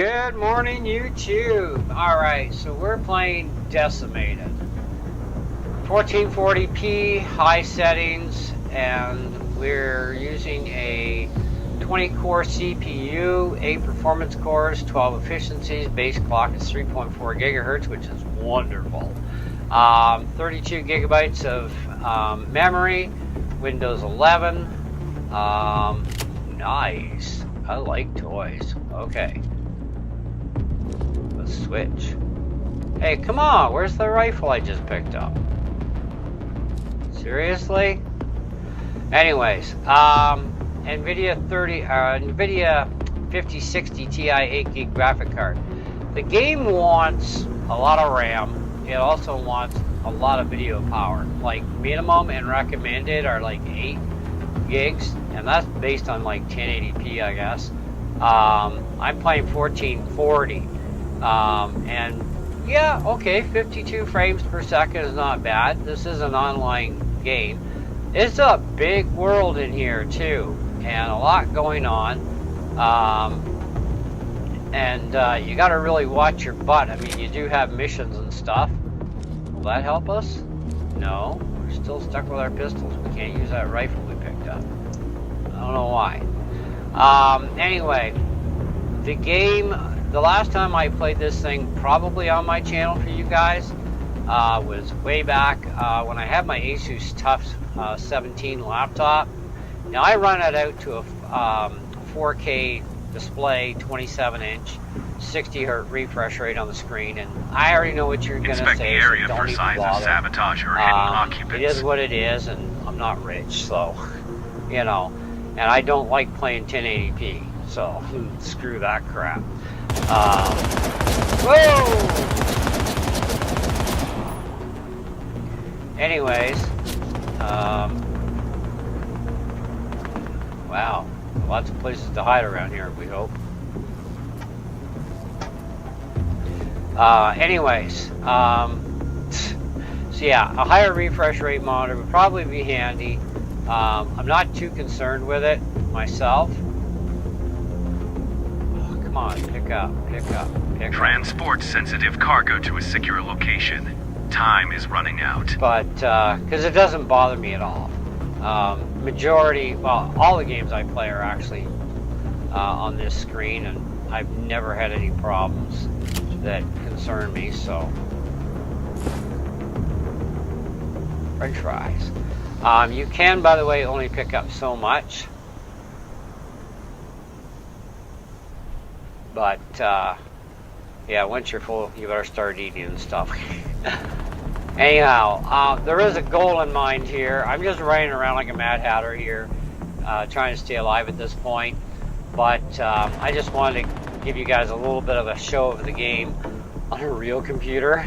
Good morning, YouTube. Alright, so we're playing Decimated. 1440p, high settings, and we're using a 20-core CPU, 8 performance cores, 12 efficiencies, base clock is 3.4 gigahertz, which is wonderful. 32 gigabytes of memory, Windows 11. Nice. I like toys. Okay. Let's switch. Hey, come on, where's the rifle I just picked up? Seriously? Anyways, NVIDIA 5060 Ti 8 gig graphic card. The game wants a lot of RAM. It also wants a lot of video power. Like minimum and recommended are like 8 gigs, and that's based on like 1080p, I guess. I'm playing 1440. And yeah, okay, 52 frames per second is not bad. This is an online game. It's a big world in here too, and a lot going on. You got to really watch your butt. I mean, you do have missions and stuff. Will that help us? No, we're still stuck with our pistols. We can't use that rifle we picked up. I don't know why. Anyway, the game. The last time I played this thing, probably on my channel for you guys, was way back when I had my Asus TUF 17 laptop. Now I run it out to a 4K display, 27-inch, 60 Hz refresh rate on the screen, and I already know what you're going to say. Inspect the area for signs of sabotage or hidden occupants. It is what it is, and I'm not rich, so, you know, and I don't like playing 1080p, so screw that crap. Whoa! Anyways, wow, lots of places to hide around here, we hope. So yeah, a higher refresh rate monitor would probably be handy. I'm not too concerned with it myself. Come on, pick up. Transport sensitive cargo to a secure location. Time is running out. But, because it doesn't bother me at all. Majority, well, all the games I play are actually on this screen, and I've never had any problems that concern me, so. French fries. You can, by the way, only pick up so much. But, yeah, once you're full, you better start eating and stuff. Anyhow, there is a goal in mind here. I'm just running around like a Mad Hatter here, trying to stay alive at this point. But I just wanted to give you guys a little bit of a show of the game on a real computer.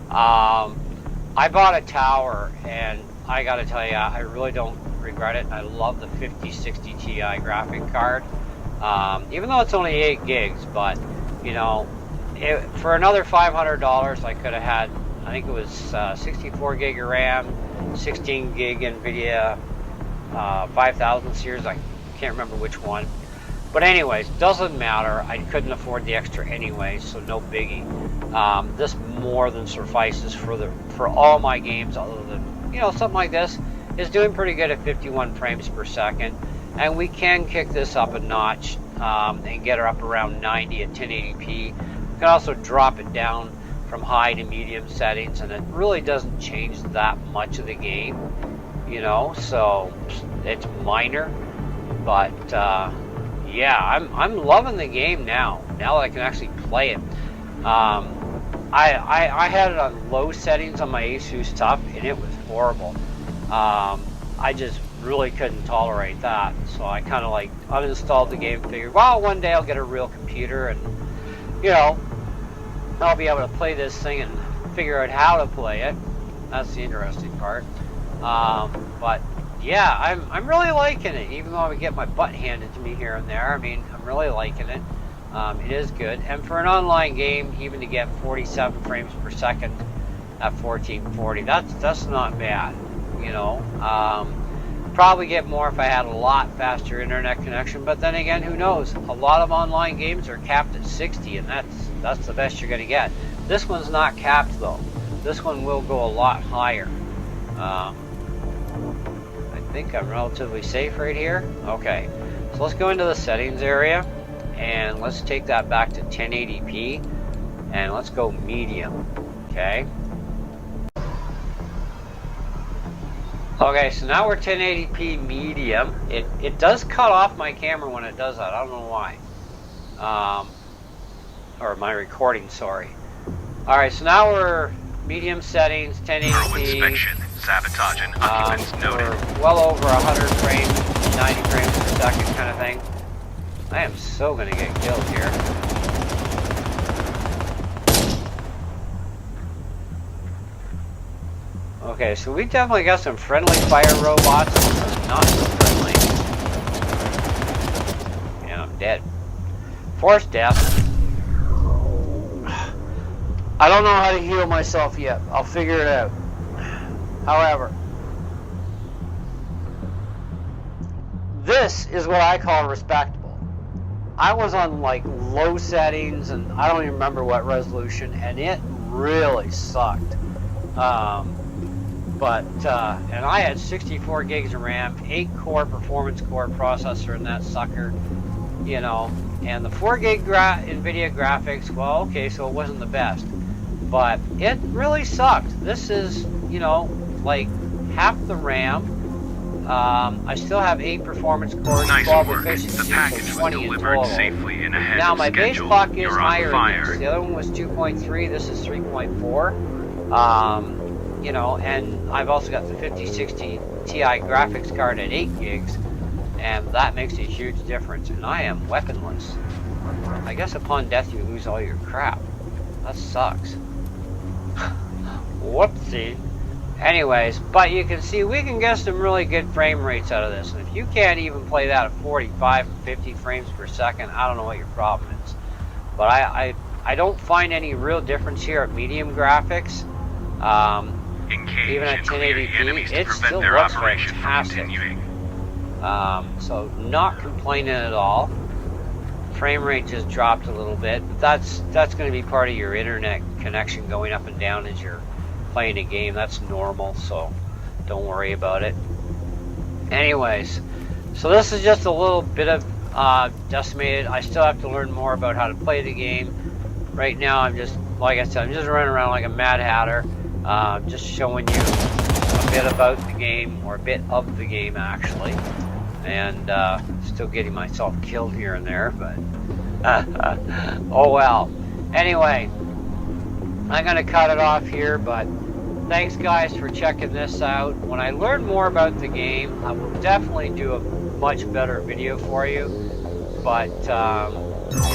I bought a tower, and I gotta tell you, I really don't regret it. I love the 5060 Ti graphic card. Even though it's only 8 gigs, but you know, for another $500 I could have had, I think it was 64 gig of RAM, 16 gig NVIDIA 5000 series, I can't remember which one, but anyways, doesn't matter. I couldn't afford the extra anyway, so no biggie. This more than suffices for all my games, other than, you know, something like this is doing pretty good at 51 frames per second. And we can kick this up a notch and get her up around 90 at 1080p. We can also drop it down from high to medium settings, and it really doesn't change that much of the game, you know, so it's minor. But yeah, I'm loving the game now that I can actually play it. I had it on low settings on my Asus TUF, and it was horrible. I just really couldn't tolerate that, so I kind of like uninstalled the game, figured, well, one day I'll get a real computer, and you know, I'll be able to play this thing and figure out how to play it. That's the interesting part. But yeah, I'm really liking it, even though I get my butt handed to me here and there. I mean, I'm really liking it. It is good, and for an online game, even to get 47 frames per second at 1440, that's not bad, you know. probably get more if I had a lot faster internet connection, but then again, who knows? A lot of online games are capped at 60, and that's the best you're going to get. This one's not capped though. This one will go a lot higher. I think I'm relatively safe right here. Okay, so let's go into the settings area, and let's take that back to 1080p, and let's go medium. Okay. Okay, so now we're 1080p medium. It does cut off my camera when it does that. I don't know why. Or my recording, sorry. Alright, so now we're medium settings, 1080p. Inspection, sabotage and occupants noted. We're well over 100 frames, 90 frames per second kind of thing. I am so going to get killed here. Okay, so we definitely got some friendly fire robots and some not so friendly. And I'm dead. Forced death. I don't know how to heal myself yet. I'll figure it out. However, this is what I call respectable. I was on like low settings and I don't even remember what resolution, and it really sucked. And I had 64 gigs of RAM, 8-core performance core processor in that sucker, you know, and the 4 gig NVIDIA graphics, well, okay, so it wasn't the best, but it really sucked. This is, you know, like half the RAM. I still have 8 performance cores, nice 12 work. efficiency, The package so was 20 in delivered total. safely and ahead Now of my base schedule. clock is You're on higher fire. than this. The other one was 2.3, this is 3.4. You know, and I've also got the 5060 Ti graphics card at 8 gigs, and that makes a huge difference, and I am weaponless. I guess upon death you lose all your crap. That sucks. Whoopsie. Anyways, but you can see we can get some really good frame rates out of this, and if you can't even play that at 45 or 50 frames per second, I don't know what your problem is. But I don't find any real difference here at medium graphics. Engage Even at and clear the 1080p, enemies to it prevent still their looks operation from fantastic. continuing. So not complaining at all. Frame rate just dropped a little bit, but that's going to be part of your internet connection going up and down as you're playing a game. That's normal, so don't worry about it. Anyways, so this is just a little bit of Decimated. I still have to learn more about how to play the game. Right now I'm just, like I said, I'm just running around like a mad hatter, just showing you a bit about the game, or a bit of the game actually, and still getting myself killed here and there, but oh well. Anyway, I'm gonna cut it off here, but thanks guys for checking this out. When I learn more about the game, I will definitely do a much better video for you, but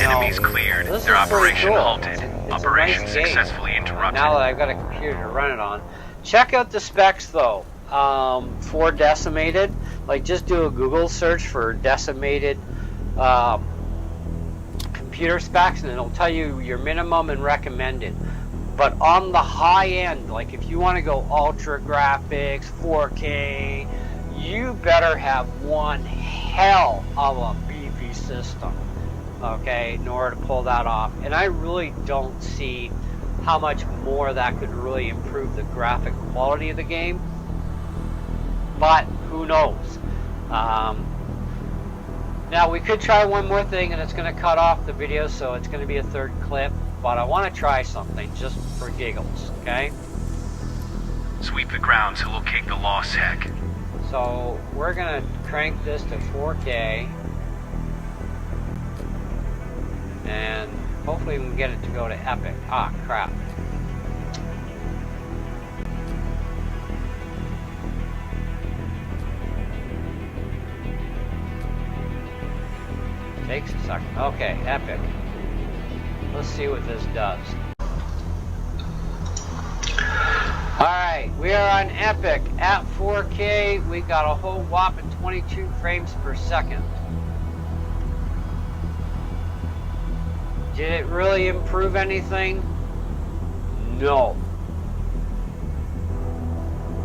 Enemies cleared. Their operation halted. Operation successfully interrupted. Now that I've got a computer to run it on. Check out the specs though, for Decimated. Like, just do a Google search for Decimated computer specs, and it'll tell you your minimum and recommended. But on the high end, like if you want to go ultra graphics, 4K, you better have one hell of a beefy system, okay, in order to pull that off. And I really don't see how much more that could really improve the graphic quality of the game, but who knows. Now we could try one more thing, and it's going to cut off the video, so it's going to be a third clip, but I want to try something just for giggles, okay? Sweep the ground to locate the lost tech. So we're going to crank this to 4K, and hopefully we can get it to go to epic. Ah, crap. Takes a second. Okay, epic. Let's see what this does. Alright, we are on epic at 4K. We got a whole whopping 22 frames per second. Did it really improve anything? No.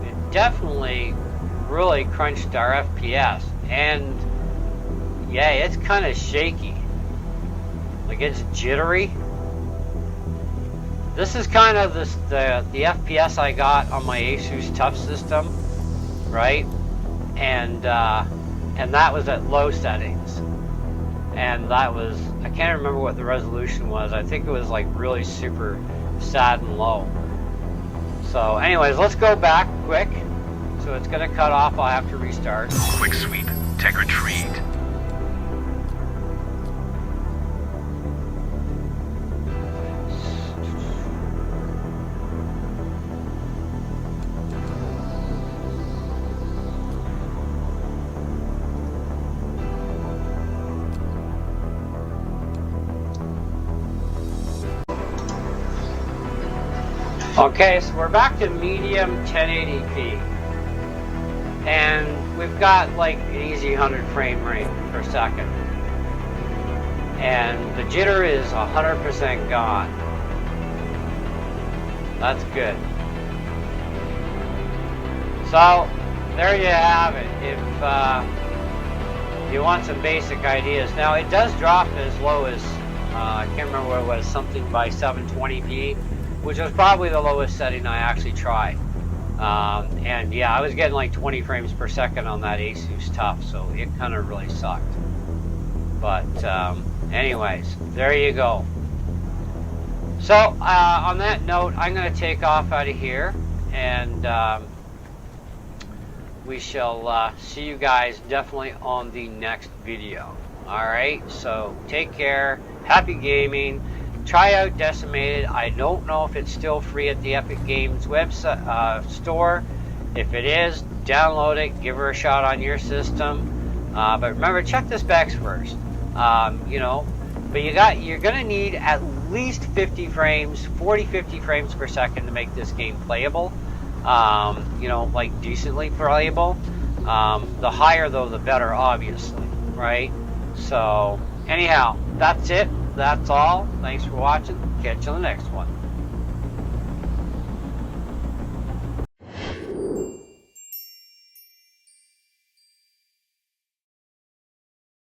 It definitely really crunched our FPS, and yeah, it's kind of shaky. Like, it's jittery. This is kind of the FPS I got on my Asus TUF system, right? And that was at low settings, and that was, I can't remember what the resolution was. I think it was like really super sad and low. So anyways, let's go back quick. So it's gonna cut off, I'll have to restart. Quick sweep. Tech retrieved. Okay, so we're back to medium 1080p, and we've got like an easy 100 frame rate per second, and the jitter is 100% gone. That's good. So there you have it. If you want some basic ideas, now it does drop as low as I can't remember what it was, something by 720p. Which was probably the lowest setting I actually tried. And yeah, I was getting like 20 frames per second on that Asus TUF, so it kind of really sucked. But anyways, there you go. So on that note, I'm going to take off out of here, and we shall see you guys definitely on the next video. Alright, so take care, happy gaming. Try out Decimated. I don't know if it's still free at the Epic Games website store. If it is, download it, give her a shot on your system. But remember, check the specs first. You know, but you're gonna need at least 50 frames, 50 frames per second to make this game playable. You know, like decently playable. The higher though, the better, obviously, right? So anyhow, that's it. That's all. Thanks for watching. Catch you on the next one.